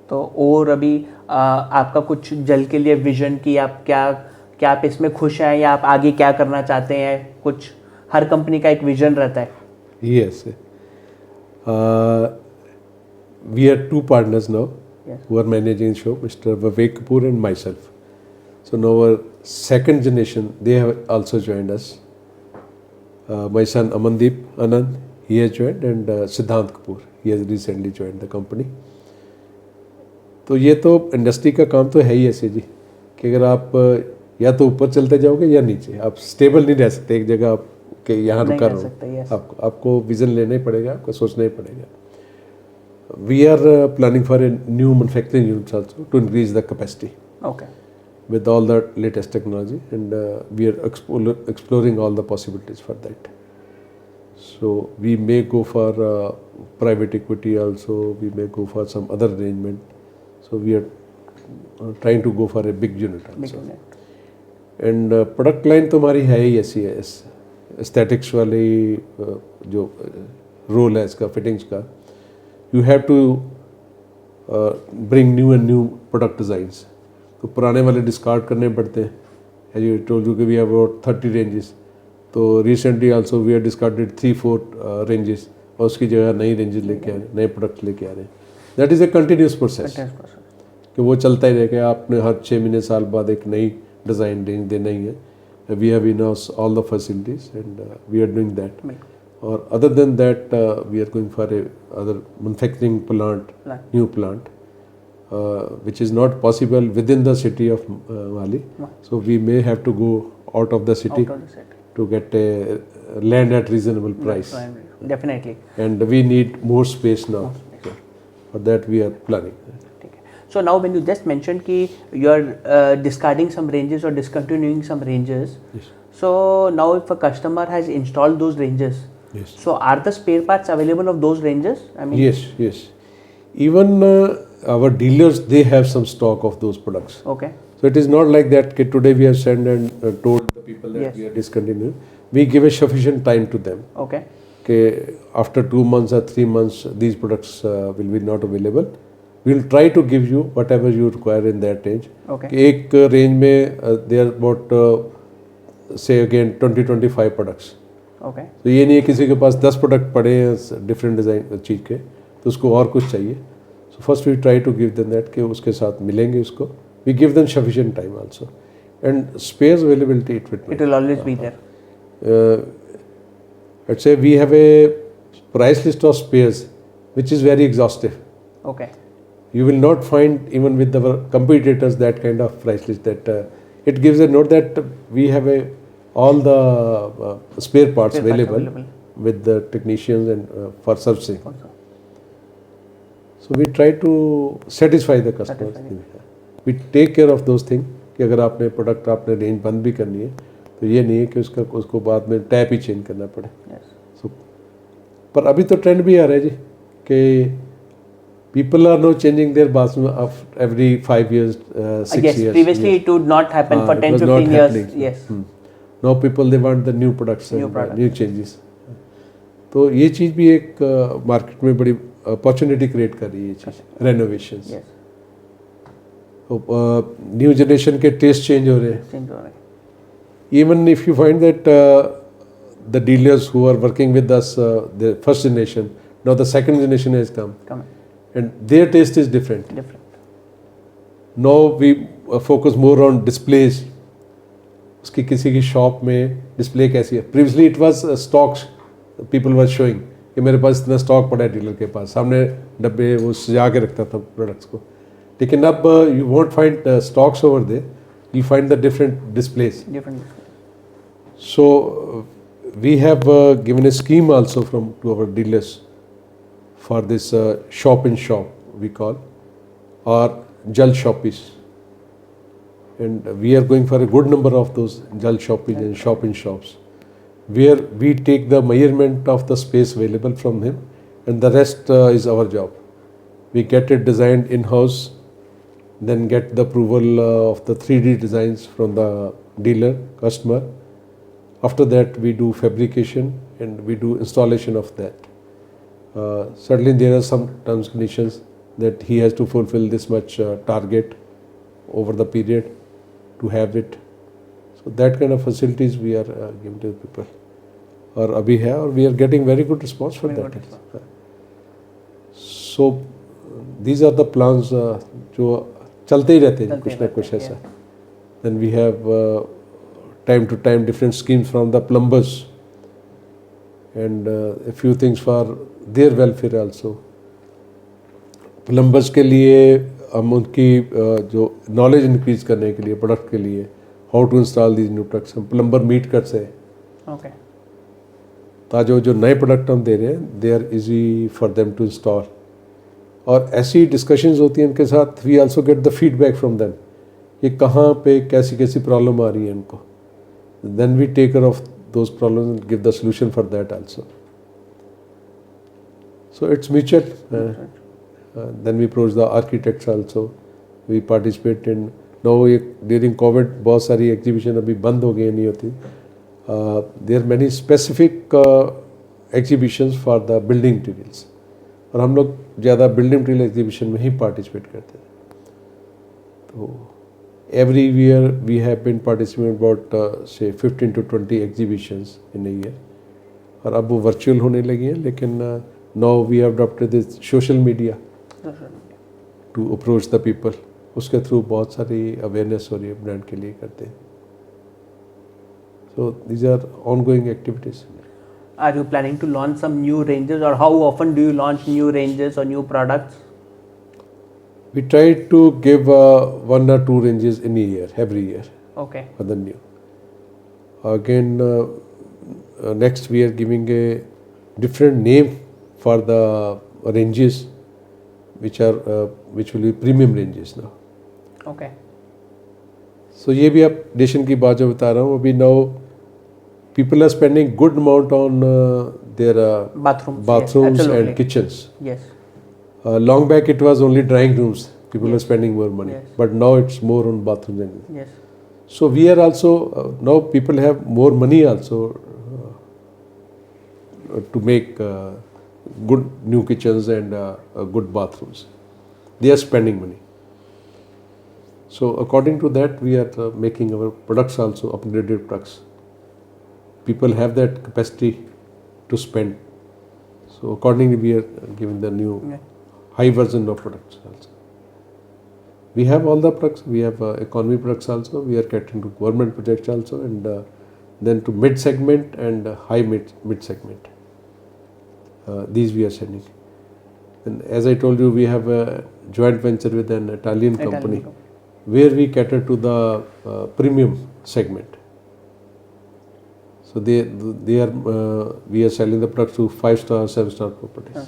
तो और अभी आपका कुछ जल के लिए विजन की आप क्या आप इसमें खुश हैं या आप आगे क्या करना चाहते हैं? कुछ हर कंपनी का एक विजन रहता है. Yes. We are two partners now Yes. who are managing the show, Mr. Vivek Kapoor and myself. So now our second generation, they have also joined us. My son Amandeep Anand, he has joined, and Siddhant Kapoor, he has recently joined the company. तो ये तो industry का काम तो है ही ऐसे जी कि अगर आप या तो ऊपर चलते जाओगे या नीचे, आप स्टेबल नहीं रह सकते एक जगह, आप कि यहाँ रुका रहो. आपको विजन लेना ही पड़ेगा, आपको सोचना ही पड़ेगा. We are planning for a new manufacturing units also to increase the capacity. Okay. With all the latest technology, and we are exploring all the possibilities for that. So we may go for private equity also, we may go for some other arrangement. So we are trying to go for a big unit also. Big unit. And product line तो हमारी है ही ऐसी है, aesthetics वाली जो role है इसका fittings का, you have to bring new and new product designs. तो पुराने वाले डिस्कार्ड करने पड़ते हैं. एज यू टोल्ड यू कि वी हैव अबाउट 30 रेंजेस. तो recently also we have discarded 3-4 ranges और उसकी जगह नई रेंजेस लेके आ रहे हैं, नए प्रोडक्ट्स लेके आ रहे हैं. That is a continuous process कि वो चलता ही रहेगा. आपने हर 6 महीने साल बाद एक नई डिज़ाइन रेंज देना ही है. We have in house all the facilities and we are doing that. और other than that we are going for a other manufacturing plant, new plant. Which is not possible within the city of Mali. So we may have to go out of the city to get a land at reasonable price. Definitely. And we need more space now. For that we are planning. So now when you just mentioned कि you are discarding some ranges or discontinuing some ranges. Yes. So now if a customer has installed those ranges, yes. So are the spare parts available of those ranges? I mean. Yes, yes. Even our dealers, they have some stock of those products. Okay. So it is not like that today we have sent and told the people that we are discontinuing. We give a sufficient time to them. Okay. Okay, after 2 months or 3 months, these products will be not available. We will try to give you whatever you require in that range. Okay. एक range में there are about say again 20-25 products. Okay. तो ये नहीं है किसी के पास 10 product पड़े हैं डिफरेंट डिज़ाइन चीज़ के तो उसको और कुछ चाहिए. So first we try to give them that कि उसके साथ मिलेंगे उसको. We give them sufficient time also. And spares availability it will always be there. Let's say we have a price list of spares which is very exhaustive. Okay. You will not find even with our competitors that kind of price list that it gives a note that we have all the spare parts available with the technicians and for servicing. So we try to satisfy the customers. We take care of those things कि अगर आपने product आपने range बंद भी करनी है तो ये नहीं है कि उसको बाद में टैप ही चेंज करना पड़े. So, पर अभी तो ट्रेंड भी आ रहा है जी कि people are now changing their bathroom every 5 years, 6 yes, years. Previously it would not happen for 10-15 years. Yes. Now people they want the new products and new changes. तो ये चीज़ भी एक मार्केट में बड़ी अपॉर्चुनिटी क्रिएट कर रही है ये चीज़, रेनोवेशन. न्यू जनरेशन के टेस्ट चेंज हो रहे हैं. Even if you find that the dealers who are working with us the first generation, now the second generation has come and their taste is different. Now we focus more on displays. उसकी किसी की shop में display कैसी है. Previously it was stocks people were showing कि मेरे पास इतना stock पड़ा है डीलर के पास, सामने डब्बे वो सजा के रखता था प्रोडक्ट्स को. लेकिन अब you won't find stocks over there, you find the different displays. So we have given a scheme also from to our dealers for this shop in shop we call our जल शॉपिस. And we are going for a good number of those जल शॉपिस and shop in shops where we take the measurement of the space available from him and the rest is our job. We get it designed in-house, then get the approval of the 3D designs from the dealer, customer. After that we do fabrication and we do installation of that. Certainly there are some terms and conditions that he has to fulfill this much target over the period to have it. So that kind of facilities we are giving to the people. और अभी है और we are getting very good response for Very that. good response. So these are the plans जो चलते ही रहते हैं कुछ ना कुछ ऐसा. Then we have time to time different schemes from the plumbers and a few things for their welfare also. Plumbers के लिए हम उनकी जो knowledge increase करने के लिए प्रोडक्ट के लिए how to install these new products हम प्लम्बर मीट करते हैं. Okay. ताकि जो नए प्रोडक्ट हम दे रहे हैं they are easy for them to install. और ऐसी डिस्कशंस होती हैं इनके साथ. We also get the feedback from them ये कहाँ पे कैसी कैसी प्रॉब्लम आ रही है इनको. Then we take care of those problems and give the solution for that also. So it's mutual. Then we approach the architects also. We participate in no. During Covid बहुत सारी एग्जीबिशन अभी बंद हो गई नहीं होती. There many specific exhibitions for the building materials और हम लोग ज़्यादा बिल्डिंग मटीरियल एग्जीबिशन में ही पार्टिसिपेट करते हैं. तो every year we have been participate about से 15 to 20 exhibitions in a year. और अब वो वर्चुअल होने लगी हैं लेकिन now we have adopted this social media to approach the people. उसके थ्रू बहुत सारी अवेयरनेस हो रही है ब्रांड के लिए करते हैं. So these are ongoing activities. Are you planning to launch some new ranges, or how often do you launch new ranges or new products? We try to give 1 or 2 ranges in a year, every year. Okay. For the new. Again, next we are giving a different name for the ranges, which will be premium ranges now. Okay. So ये भी updation की बात जो बता रहा हूँ अभी. Now people are spending good amount on their bathrooms yes, and kitchens. Yes. Long back it was only drying rooms. People were spending more money. Yes. But now it's more on bathrooms. Yes. So we are also, now people have more money also to make good new kitchens and good bathrooms. They are spending money. So according to that we are making our products also upgraded products. People have that capacity to spend. So accordingly we are giving the new high version of products also. We have all the products. We have economy products also. We are catering to government projects also, and then to mid segment and high mid segment. These we are sending. And as I told you, we have a joint venture with an Italian company where we cater to the premium segment. So we are selling the products to 5-star, 7-star properties.